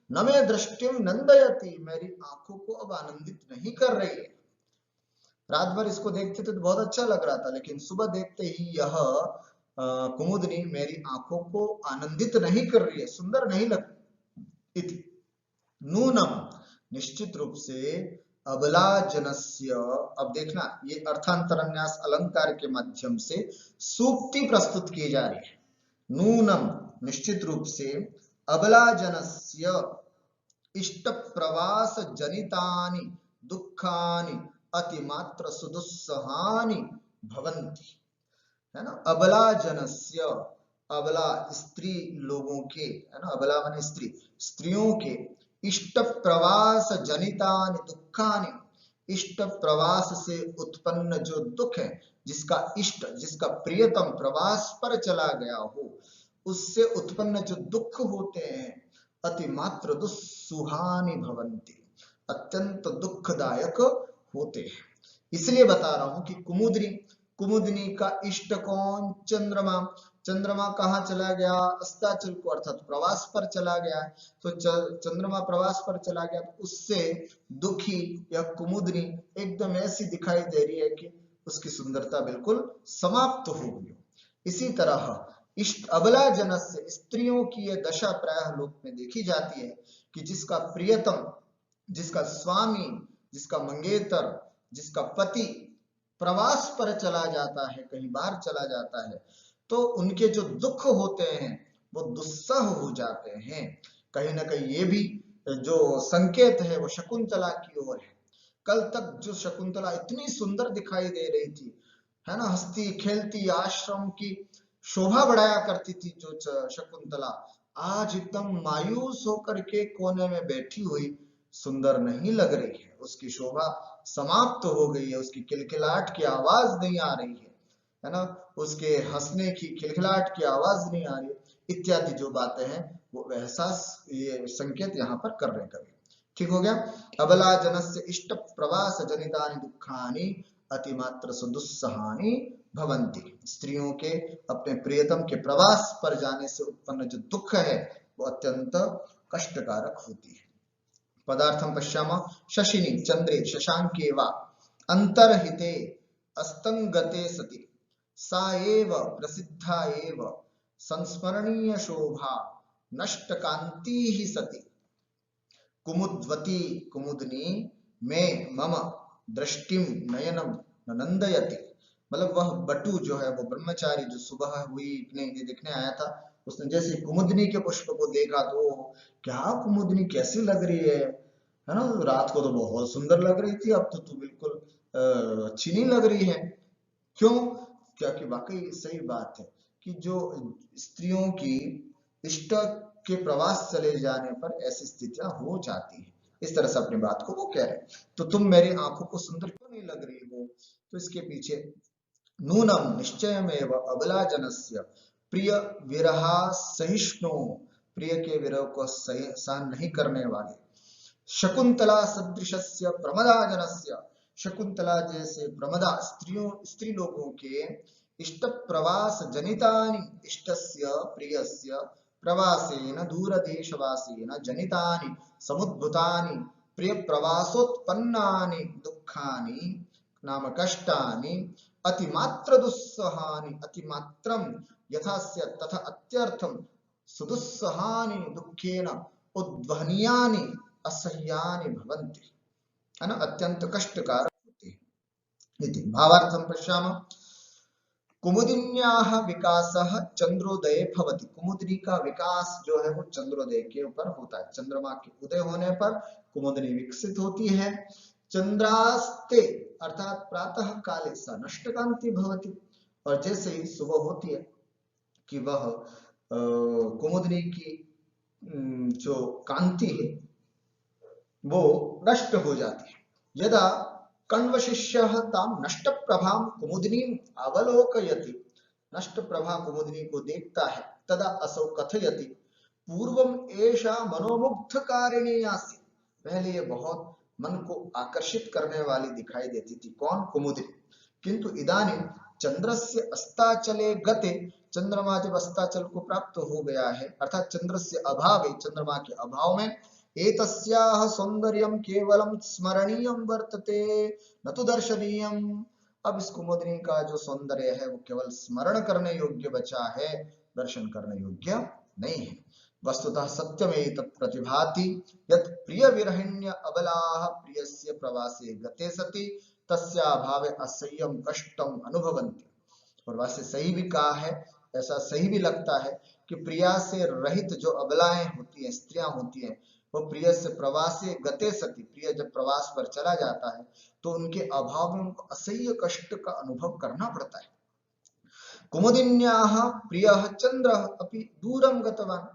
न मे दृष्टिम नंदयति, मेरी आंखों को अब आनंदित नहीं कर रही है। रात भर इसको देखते थे तो बहुत अच्छा लग रहा था, लेकिन सुबह देखते ही यह कुमुदनी मेरी आंखों को आनंदित नहीं कर रही है, सुंदर नहीं लग इति। नूनम, निश्चित रूप से, अबला जनस्य, अब देखना ये अर्थांतरन्यास अलंकार के माध्यम से सूक्ति प्रस्तुत की जा रही है। नूनम, निश्चित रूप से, अबला जनस्य इष्ट प्रवास जनितानि दुखानि अतिमात्र सुदुस्सहानि भवन्ति, है ना। अबला जनस्य, अबला स्त्री लोगों के, है ना, अबला माने स्त्री, स्त्रियों के इष्ट प्रवास जनितानि दुखानि, इष्ट प्रवास से उत्पन्न जो दुख है, जिसका इष्ट जिसका प्रियतम प्रवास पर चला गया हो उससे उत्पन्न जो दुख होते हैं, अतिमात्र दुस्सुहानि भवन्ति, अत्यंत दुखदायक होते हैं। इसलिए बता रहा हूं कि कुमुदनी, कुमुदनी का इष्ट कौन? चंद्रमा। चंद्रमा कहाँ चला गया? अस्ताचल को, अर्थात प्रवास पर चला गया। तो चंद्रमा प्रवास पर चला गया तो उससे दुखी यह कुमुदनी एकदम ऐसी दिखाई दे रही है कि उसकी सुंदरता बिल्कुल समाप्त हो गई। इसी तरह इष्ट अबला जनस्य, स्त्रियों की यह दशा प्रायः लोक में देखी जाती है कि जिसका प्रियतम, जिसका स्वामी, जिसका मंगेतर, जिसका पति प्रवास पर चला जाता है, कहीं बाहर चला जाता है, तो उनके जो दुख होते हैं वो दुस्सह हो जाते हैं। कहीं ना कहीं ये भी जो संकेत है वो शकुंतला की ओर है। कल तक जो शकुंतला इतनी सुंदर दिखाई दे रही थी, है ना, हंसती खेलती, आश्रम की शोभा बढ़ाया करती थी जो शकुंतला, आज एकदम मायूस होकर के कोने में बैठी हुई सुंदर नहीं लग रही है। उसकी शोभा समाप्त हो गई है, उसकी खिलखिलाहट की आवाज नहीं आ रही है ना, उसके हंसने की खिलखिलाहट की आवाज नहीं आ रही, इत्यादि जो बातें हैं वो एहसास, ये संकेत यहाँ पर कर रहे हैं कवि। ठीक हो गया। अबला जनस्य इष्ट प्रवास जनितानि दुखानि अतिमात्र सुदुस्सहानि भवन्ति, स्त्रियों के अपने प्रियतम के प्रवास पर जाने से उत्पन्न जो दुख है वो अत्यंत कष्टकारक होती है। पदार्थम पश्यामः शशिनि चंद्रे शशांके वा अंतर्हिते अस्तंगते सति सा एव प्रसिद्धा एव संस्मरणीय शोभा नष्ट कांति ही सति कुमुद्वती, कुमुदनी में मम दृष्टिम नयनम नंदयति, मतलब वह बटु जो है, वो ब्रह्मचारी जो सुबह हुई देखने आया था, उसने जैसे कुमुदनी के पुष्प को देखा तो क्या कुमुदनी कैसी लग रही है ना, रात को तो बहुत सुंदर लग रही थी, अब तो तू बिल्कुल अच्छी नहीं लग रही है। क्यों? क्योंकि वाकई सही बात है कि जो स्त्रियों की इष्ट के प्रवास चले जाने पर ऐसी स्थितियां हो जाती है। इस तरह से अपनी बात को वो कह रहे हैं। तो तुम मेरी आंखों को सुंदर क्यों नहीं लग रही हो? तो इसके पीछे नूनम निश्चयमेव अबला जनस्य प्रिय विरहा सहिष्णु, प्रिय के विरह को सहन नहीं करने वाले, शकुंतला सदृशस्य प्रमदा जनस्य, शकुंतला जैसे प्रमदा स्त्रियों, स्त्री लोगों के इष्ट प्रवास जनितानि, इष्टस्य प्रियस्य प्रवासेन दूरदेशवासेन जनितानि समुद्भूतानि प्रिय प्रवासोत्पन्नानि दुखानि नाम कष्टानि अतिमात्र दुस्सहानि, अतिमात्रम यथास्य तथा अत्यर्थम सुदुस्सहानि दुखेन उद्वहनीयानि असह्यानि भवन्ति, है ना, अत्यंत कष्टकारक होते हैं। भावार्थं पश्यामः कुमुदिन्याः विकासः चंद्रोदये भवति, कुमुदिनी का विकास जो है वो चंद्रोदय के ऊपर होता है, चंद्रमा के उदय होने पर कुमुदिनी विकसित होती है। चंद्रास्ते अर्थात प्रातः काले सा नष्ट कांति भवति, और जैसे ही सुबह होती है कि वह कुमुदिनी की जो कांति है वो नष्ट हो जाती है। यदा कण्वशिष्यः ताम नष्ट प्रभां कुमुदिनीं अवलोकयति, नष्ट प्रभा कुमुदिनी को देखता है, तदा असौ कथयति पूर्वम एषा मनोमुग्धकारिणी आसीत्, पहले ये बहुत मन को आकर्षित करने वाली दिखाई देती थी। कौन? कुमुदिनी। किंतु इदानीं चंद्रस्य अस्ताचले गते, चंद्रमा जब अस्ताचल को प्राप्त हो गया है, अर्थात चंद्रस्य अभावे, चंद्रमा के अभाव में, एतस्याः सौंदर्यं केवलं स्मरणीयं वर्तते न तो दर्शनीयम। अब इस कुमुदिनी का जो सौंदर्य है वो केवल स्मरण करने योग्य बचा है, दर्शन करने योग्य नहीं है। वस्तुतः सत्यमेतत् प्रतिभाति यत् प्रिय विरहिण्य अबलाः प्रियस्य प्रवासे गते सति तस्या भावे असह्यम कष्टम अनुभवन्ति। और वैसे सही भी कहा है, ऐसा सही भी लगता है कि प्रिया से रहित जो अबलाएं होती हैं, स्त्रियां होती हैं, वो प्रिय से प्रवासे गते सति, प्रिय जब प्रवास पर चला जाता है तो उनके अभाव में उनको असह्य कष्ट का अनुभव करना पड़ता है। कुमुदिन्याः प्रियः चंद्रः अपि दूरं गतवान्।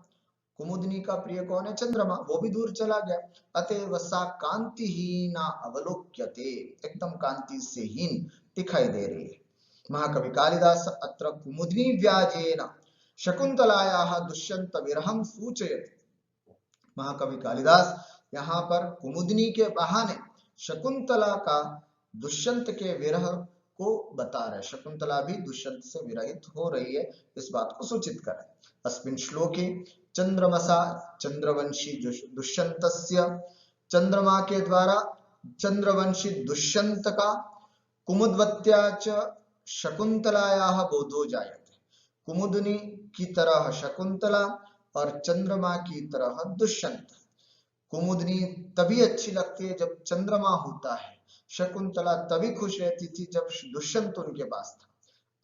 कुमुदिनी का प्रिय कौन है? चंद्रमा, वो भी दूर चला गया। अतएव सा कांतिहीना अवलोक्यते, एकदम कांति से हीन दिखाई दे रही है। महाकवि कालिदास अत्र कुमुदिनी व्याजेन शकुंतलायाः दुष्यंत विरहं सूचयति। महाकवि कालिदास यहाँ पर कुमुदिनी के बहाने शकुंतला का दुष्यंत के विरह को बता रहे। शकुंतला भी दुष्यंत से विरहित हो रही है, इस बात को सूचित कर रहे। अस्मिन् श्लोके चंद्रमसा चंद्रवंशी दुष्यंतस्य, चंद्रमा के द्वारा चंद्रवंशी दुष्यंत का कुमुदवत्या च शकुंतलायाः बोधो जायते। कुमुदिनी की तरह शकुंतला और चंद्रमा की तरह दुष्यंत। कुमुदिनी तभी अच्छी लगती है जब चंद्रमा होता है, शकुंतला तभी खुश रहती थी जब दुष्यंत उनके पास था।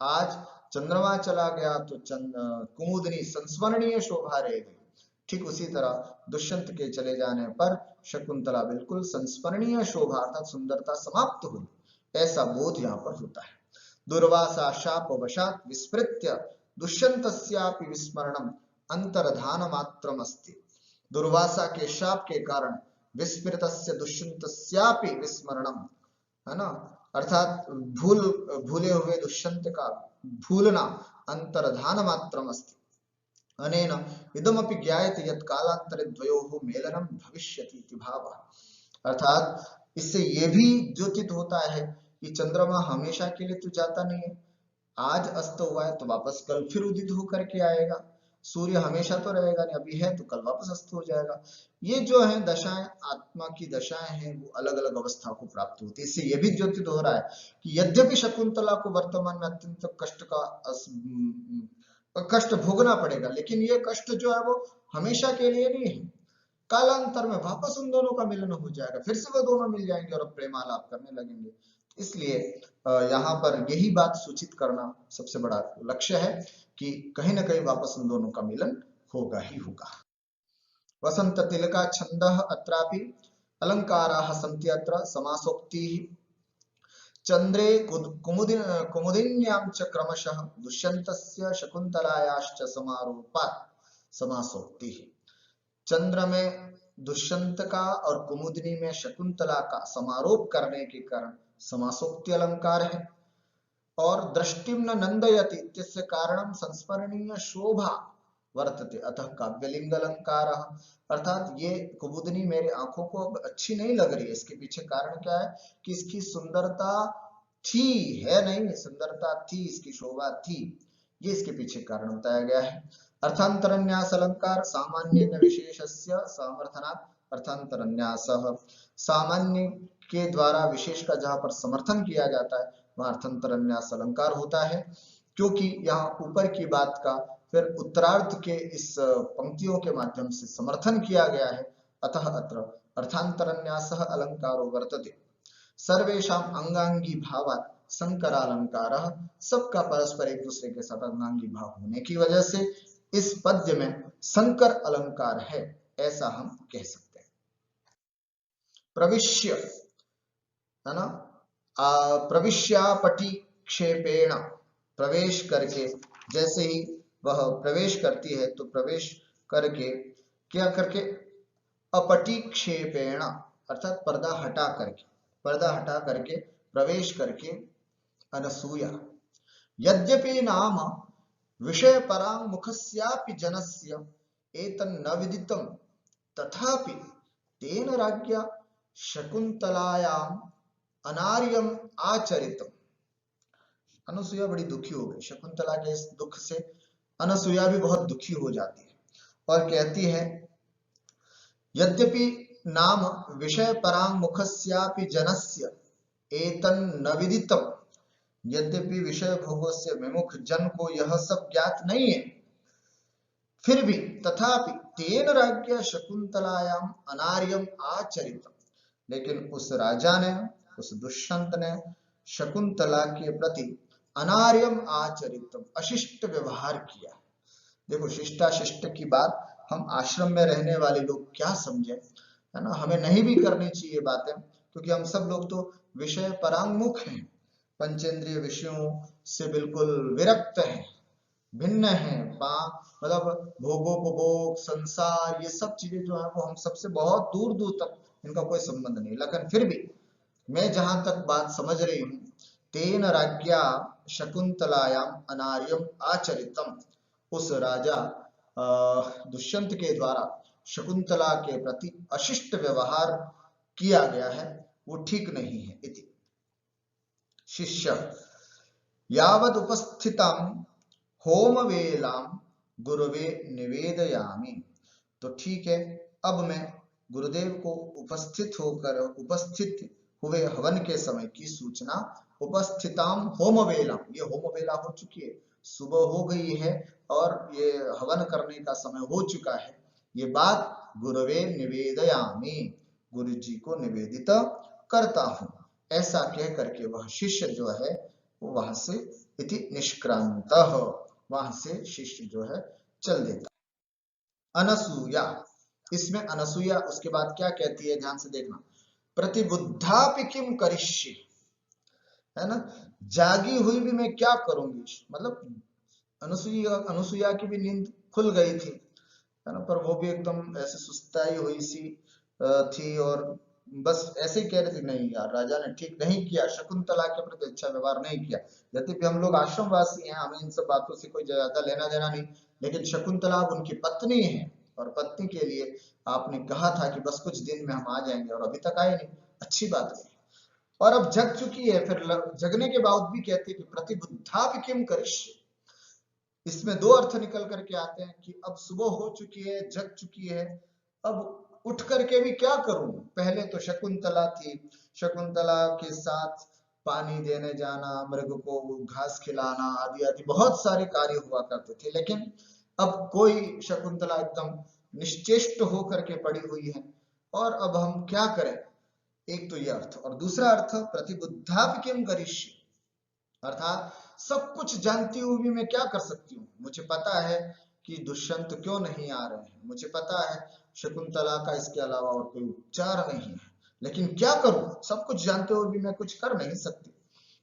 आज चंद्रमा चला गया तो कुमुदिनी संस्मरणीय शोभा रह गई। ठीक उसी तरह दुष्यंत के चले जाने पर शकुंतला बिल्कुल संस्मरणीय शोभा अर्थात सुंदरता समाप्त हुई, ऐसा बोध यहाँ पर होता है। दुर्वासा शाप वशात विस्मृत्य दुष्यंतस्यापि विस्मरणम अंतर्धान मात्रमस्ति। दुर्वासा के शाप के कारण विस्मृतस्य दुष्यंतस्यापि विस्मरणम, है ना, अर्थात भूले हुए दुष्यंत का भूलना अंतर्धान मात्रमस्ति। अनेन इदमपि ज्ञायते यत् कालांतरे द्वयोः मेलनम भविष्यति इति भावः। अर्थात इससे ये भी द्योतित होता है कि चंद्रमा हमेशा के लिए तो जाता नहीं है, आज अस्त हुआ है तो वापस कल फिर उदित होकर के आएगा। सूर्य हमेशा तो रहेगा नहीं, अभी है तो कल वापस अस्त हो जाएगा। ये जो है दशाएं, आत्मा की दशाएं हैं, वो अलग अलग अवस्था को प्राप्त होती है। इससे ये भी द्योतित हो रहा है कि यद्यपि शकुंतला को वर्तमान में अत्यंत कष्ट भोगना पड़ेगा, लेकिन ये कष्ट जो है वो हमेशा के लिए नहीं है। कालांतर में वापस उन दोनों का मिलन हो जाएगा, फिर से वो दोनों मिल जाएंगे और प्रेमालाप करने लगेंगे। इसलिए यहाँ पर यही बात सूचित करना सबसे बड़ा लक्ष्य है कि कहीं ना कहीं वापस उन दोनों का मिलन होगा ही होगा। वसंत तिलका छंदः अत्रापि अलंकाराः सन्ति अत्र समासोक्तिः। चंद्रे कुमुदिन्यां च क्रमशः दुष्यन्तस्य शकुंतलायाश्च समारोपात् समासोक्तिः। चंद्र में दुष्यंत का और कुमुदिनी में शकुंतला का समारोप करने के कारण समासोक्ति अलंकार है। और दृष्टिम न नंदयति इत्यस्य कारणम संस्मरणीय शोभा वर्तते अतः काव्यलिंग अलंकार। अर्थात ये कुमुदिनी मेरे आंखों को अब अच्छी नहीं लग रही है, इसके पीछे कारण क्या है कि इसकी सुंदरता थी, है नहीं, सुंदरता थी, इसकी शोभा थी, ये इसके पीछे कारण बताया गया है। अर्थांतरन्यास अलंकार सामान्य विशेषस्य समर्थनात्। अर्थांतरन्यासः सामान्य के द्वारा विशेष का जहां पर समर्थन किया जाता है वहां अर्थांतरन्यास अलंकार होता है, क्योंकि यहाँ ऊपर की बात का फिर उत्तरार्ध के इस पंक्तियों के माध्यम से समर्थन किया गया है। अतः अत्र अर्थांतरन्यासः अलंकारो वर्तते। सर्वेषां अंगांगी भावात् संकरालंकारः, सबका परस्पर एक दूसरे के साथ अंगांगी भाव होने की वजह से इस पद्य में संकर अलंकार है, ऐसा हम कह सकते हैं। प्रविश्य, है ना, प्रविश्यापटि क्षेपेण, प्रवेश करके, जैसे ही वह प्रवेश करती है तो प्रवेश करके क्या करके, अपटि क्षेपेण अर्थात पर्दा हटा करके प्रवेश करके अनसूया। यद्यपि नाम विषय परांग मुखस्यापि जनस्य एतन्न विदितम तथापि तेन राज्ञा शकुंतलायाम अनार्यम आचरितम। अनुसुईया बड़ी दुखी हो गई। शकुंतला के इस दुख से अनुसुईया भी बहुत दुखी हो जाती है और कहती है, यद्यपि नाम विषय परांग मुखस्यापि जनस्य एतन्न विदितम, यद्यपि विषय भोगों से विमुख जन को यह सब ज्ञात नहीं है, फिर भी तथापि तेन राज्ञा शकुंतलायाम अनार्यम आचरितम, लेकिन उस राजा ने, उस दुष्यंत ने शकुंतला के प्रति अनार्यम आचरितम, अशिष्ट व्यवहार किया। देखो, शिष्टाशिष्ट की बात हम आश्रम में रहने वाले लोग क्या समझे, है ना, हमें नहीं भी करनी चाहिए बातें, क्योंकि हम सब लोग तो विषय परांगमुख हैं, पंचेंद्रिय विषयों से बिल्कुल विरक्त हैं, भिन्न हैं। मतलब भोगोपभोग, संसार, ये सब चीजें जो है वो हम सबसे बहुत दूर दूर तक इनका कोई संबंध नहीं। लेकिन फिर भी मैं जहां तक बात समझ रही हूं, तेन राज्ञा शकुंतलायाम अनार्यम आचरितम, उस राजा दुष्यंत के द्वारा शकुंतला के प्रति अशिष्ट व्यवहार किया गया है, वो ठीक नहीं है। इति शिष्य यावद उपस्थितम होम वेलाम गुरुवे निवेदयामि। तो ठीक है, अब मैं गुरुदेव को उपस्थित हुए हवन के समय की सूचना, उपस्थिताम होम वेला, ये होम वेला हो चुकी है, सुबह हो गई है और ये हवन करने का समय हो चुका है, ये बात गुरुवे निवेदयामि, गुरु जी को निवेदित करता हूं, ऐसा कह करके वह शिष्य जो है वो वहां से इति निष्क्रांत, वहां से शिष्य जो है चल देता। अनसूया, इसमें अनसूया उसके बाद क्या कहती है, ध्यान से देखना, प्रतिबुद्धापि किम करिष्ये, है ना, जागी हुई भी मैं क्या करूंगी। मतलब अनुसुईया की भी नींद खुल गई थी, है ना, पर वो भी एकदम ऐसे सुस्ताई हुई सी थी और बस ऐसे ही कह रही थी, नहीं यार, राजा ने ठीक नहीं किया, शकुंतला के प्रति अच्छा व्यवहार नहीं किया। यद्यपि हम लोग आश्रमवासी हैं, हमें इन सब बातों से कोई ज्यादा लेना देना नहीं, लेकिन शकुंतला उनकी पत्नी है और पत्नी के लिए आपने कहा था कि बस कुछ दिन में हम आ जाएंगे और अभी तक आए नहीं, अच्छी बात नहीं। और अब जग चुकी है, फिर जगने के बाद भी कहते कि प्रतिबुद्धा भी किम करिष्ये। इसमें दो अर्थ निकल करके आते हैं कि अब सुबह हो चुकी है, जग चुकी है, अब उठ करके भी क्या करूं। पहले तो शकुंतला थी, शकुंतला के साथ पानी देने जाना, मृग को घास खिलाना आदि आदि बहुत सारे कार्य हुआ करते थे, लेकिन अब कोई शकुंतला एकदम निश्चेष्ट होकर के पड़ी हुई है और अब हम क्या करें। एक तो यह अर्थ, और दूसरा अर्थ प्रतिबुद्धा किम करिष्ये, अर्थात सब कुछ जानती हुई भी मैं क्या कर सकती हूँ। मुझे पता है कि दुष्यंत क्यों नहीं आ रहे हैं, मुझे पता है शकुंतला का इसके अलावा और कोई उपचार नहीं है, लेकिन क्या करूं, सब कुछ जानते हुए भी मैं कुछ कर नहीं सकती।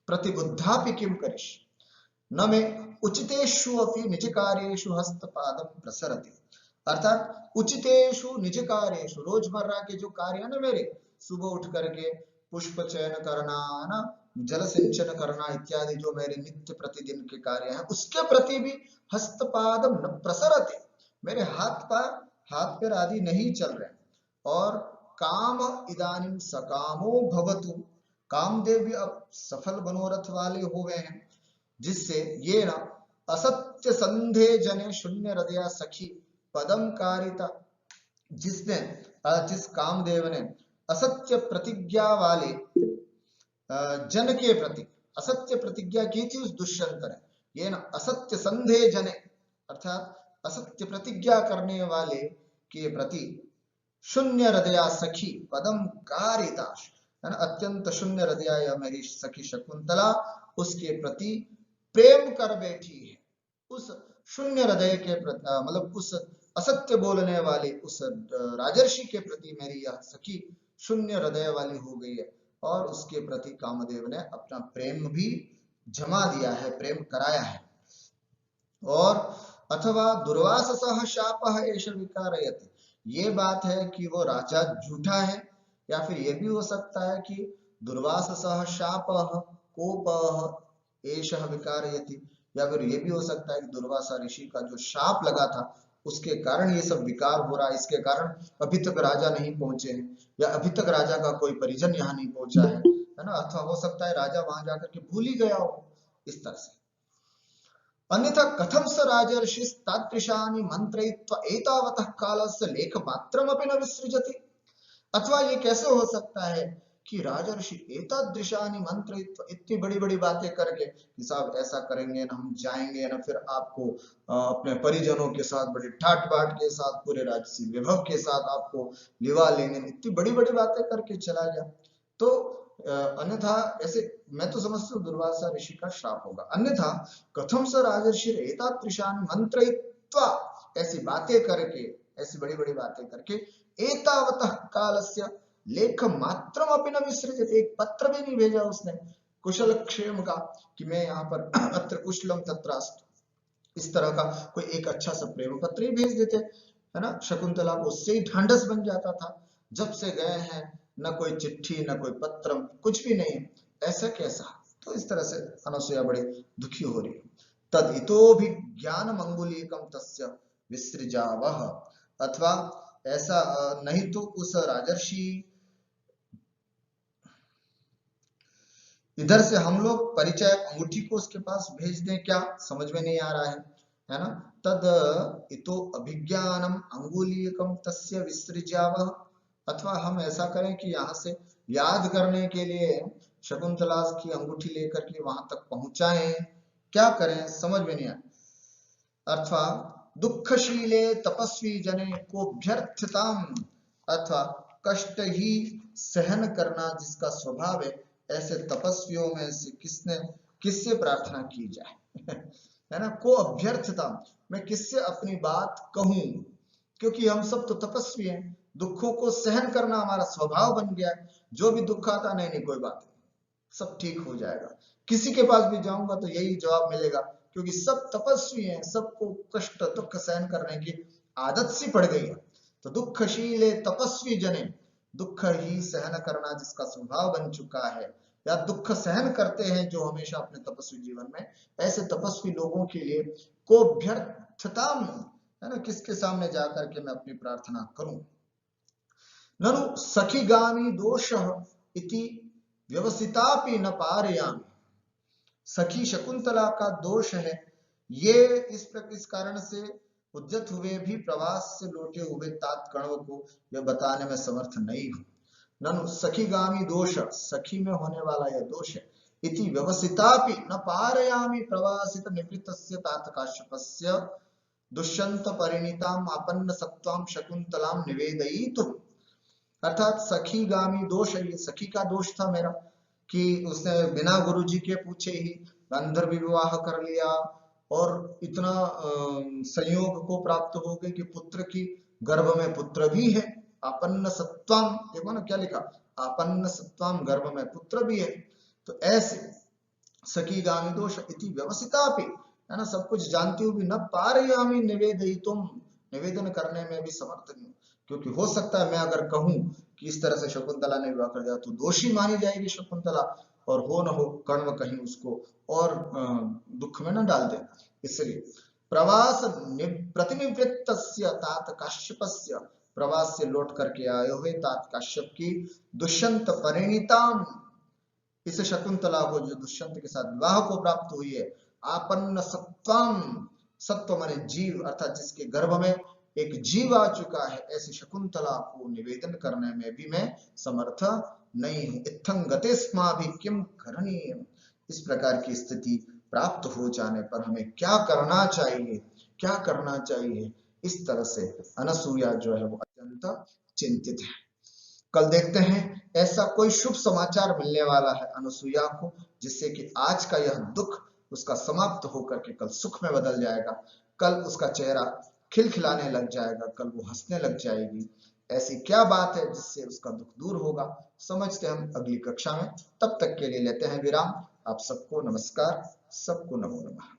प्रतिबुद्धापि किम करिष्ये न में उचितेषु अपि निज कार्येषु हस्तपादम प्रसरति, अर्थात उचितेषु निज कार्येषु, रोजमर्रा के जो कार्य है ना मेरे, सुबह उठ करके पुष्प चयन करना, ना जल सिंचन करना इत्यादि जो मेरे नित्य प्रतिदिन के कार्य हैं, उसके प्रति भी हस्तपादम न प्रसरते, मेरे हाथ पैर आदि नहीं चल रहे। और काम इदानीम सकामो भवतु, कामदेव भी अब सफल मनोरथ वाले हो गए हैं, जिससे ये ना असत्य संधे जने शून्य हृदया सखी पदम कारिता, जिसने जिस कामदेव ने असत्य प्रतिज्ञा वाले जन के प्रति असत्य प्रतिज्ञा की थी उस दुष्यंत ने, ये ना असत्य संधे जने, अर्थात असत्य प्रतिज्ञा करने वाले के प्रति शून्य हृदया सखी पदम कारिता, है ना, अत्यंत शून्य हृदय मेरी सखी शकुंतला उसके प्रति प्रेम कर बैठी है। उस शून्य हृदय के प्रति, मतलब उस असत्य बोलने वाले उस राजर्षि के प्रति मेरी यह सखी शून्य हृदय वाली हो गई है, और उसके प्रति कामदेव ने अपना प्रेम भी जमा दिया है, प्रेम कराया है। और अथवा दुर्वाससः शापः एष विकारयति, ये बात है कि वो राजा झूठा है, या फिर यह भी हो सकता है कि दुर्वाससः शापः कोपः एष विकारयति, या फिर यह भी हो सकता है कि दुर्वासा ऋषि का जो शाप लगा था उसके कारण ये सब विकार हो रहा है, इसके कारण अभी तक राजा नहीं पहुंचे हैं, या अभी तक राजा का कोई परिजन यहाँ नहीं पहुंचा है ना, अथवा हो सकता है राजा वहां जाकर के भूल ही गया हो, इस तरह से। अन्यथा कथम स राजर्षि तादृशानि मंत्रयित्वा एतावतः कालस्य लेखमात्रमपि न विसृजति। अथवा ये कैसे हो सकता है कि राजर्षि एतादृशानि मंत्रयित्वा, इतनी बड़ी बड़ी बातें करके कि साहब ऐसा करेंगे ना, हम जाएंगे ना, फिर आपको अपने परिजनों के साथ बड़े ठाट बाट के साथ पूरे राजसी विभव के साथ आपको विवाह लेंगे, इतनी बड़ी बड़ी बातें करके चला गया। तो अन्यथा ऐसे मैं तो समझता हूँ दुर्वासा ऋषि का श्राप होगा। अन्यथा कथम स राजर्षि एतादृशानि मंत्रयित्वा, ऐसी बातें करके, ऐसी बड़ी बड़ी बातें करके, एतावतः कालस्य लेख मात्रम अपि न विसृजति, एक पत्र भी नहीं भेजा उसने कुशल क्षेम का कि मैं यहाँ पर अत्र कुशलम तत्रास्तु, इस तरह का कोई एक अच्छा सा प्रेम पत्र ही भेज देते, है ना, शकुंतला को उससे ही ढांढस बन जाता था। जब से गए हैं न कोई चिट्ठी न कोई पत्र, कुछ भी नहीं, ऐसा कैसा। तो इस तरह से अनसुया बड़ी दुखी हो रही है। तद इतोभिज्ञान अंगुलीकम तस्य विसृजावः, अथवा ऐसा नहीं तो उस राजर्षि, इधर से हम लोग परिचय अंगूठी को उसके पास भेज दें, क्या समझ में नहीं आ रहा है ना। तद इतो अभिज्ञानम अंगुलीकम तस्य विसृजावः, अथवा हम ऐसा करें कि यहाँ से याद करने के लिए शकुंतला की अंगूठी लेकर के वहां तक पहुंचाएं, क्या करें समझ में नहीं आया। अथवा दुखशीले तपस्वी जने कोभ्यर्थताम, अथवा कष्ट ही सहन करना जिसका स्वभाव है, ऐसे तपस्वियों में से किससे प्रार्थना की जाए है ना। को अभ्यर्थता, मैं किससे अपनी बात कहूं, क्योंकि हम सब तो तपस्वी हैं, दुखों को सहन करना हमारा स्वभाव बन गया है। जो भी दुख आता, नहीं नहीं कोई बात नहीं, सब ठीक हो जाएगा, किसी के पास भी जाऊंगा तो यही जवाब मिलेगा, क्योंकि सब तपस्वी हैं, सबको कष्ट दुख सहन करने की आदत सी पड़ गई है। तो दुखशीले तपस्वी जने, दुख ही सहन करना जिसका स्वभाव बन चुका है, या दुख सहन करते हैं जो हमेशा अपने तपस्वी जीवन में, ऐसे तपस्वी लोगों के लिए को व्यर्थता में, है ना, किसके सामने जाकर के मैं अपनी प्रार्थना करूं। ननु सखीगामी दोष इति व्यवसितापि न पारयामि, सखी शकुंतला का दोष है, ये इस कारण से उद्यत हुए भी प्रवास से लौटे हुए तात कण्व को यह बताने में समर्थ नहीं हूं। ननु सखीगामी दोष, सखी में होने वाला यह दोष है, इति व्यवसितापि न पारयामि प्रवासित निवृत्तस्य तात काश्यपस्य दुष्यंत परिणीताम आपन्न सत्वाम शकुंतलाम निवेदयितुम। अर्थात सखी गामी दोष है, ये सखी का दोष था मेरा कि उसने बिना गुरुजी के पूछे ही गांधर्व विवाह कर लिया, और इतना संयोग को प्राप्त हो गए कि पुत्र की गर्भ में पुत्र भी है, आपन्न सत्वाम, देखो ना क्या लिखा, आपन्न सत्वाम, गर्भ में पुत्र भी है। तो ऐसे सखी गामी दोष इति व्यवसितापि, है ना, सब कुछ जानती हुई भी न पारयामि निवेदयितुम, निवेदन करने में भी समर्थ नहीं, क्योंकि हो सकता है मैं अगर कहूं कि इस तरह से शकुंतला ने विवाह कर दिया तो दोषी मानी जाएगी शकुंतला, और हो न हो कण्व कहीं उसको और दुख में न डाल दे। इसलिए प्रवास प्रतिनिवृत्तस्य तात काश्यपस्य, प्रवास से लौट करके आए हुए तात काश्यप की दुष्यंत परिणीताम, इस शकुंतला को जो दुष्यंत के साथ विवाह को प्राप्त हुई है, आपन्न सत्वम, सत्व माने जीव, अर्थात जिसके गर्भ में एक जीव आ चुका है, ऐसी शकुंतला को निवेदन करने में भी मैं समर्थ नहीं हूं। इत्थं गतेस्माभिः किम करणीयम्, इस प्रकार की स्थिति प्राप्त हो जाने पर हमें क्या करना चाहिए, क्या करना चाहिए, इस तरह से अनसूया जो है वो अत्यंत चिंतित है। कल देखते हैं ऐसा कोई शुभ समाचार मिलने वाला है अनसूया को, जिससे कि आज का यह दुख उसका समाप्त होकर के कल सुख में बदल जाएगा, कल उसका चेहरा खिलखिलाने लग जाएगा, कल वो हंसने लग जाएगी। ऐसी क्या बात है जिससे उसका दुख दूर होगा, समझते हम अगली कक्षा में। तब तक के लिए लेते हैं विराम। आप सबको नमस्कार, सबको नमो नमः।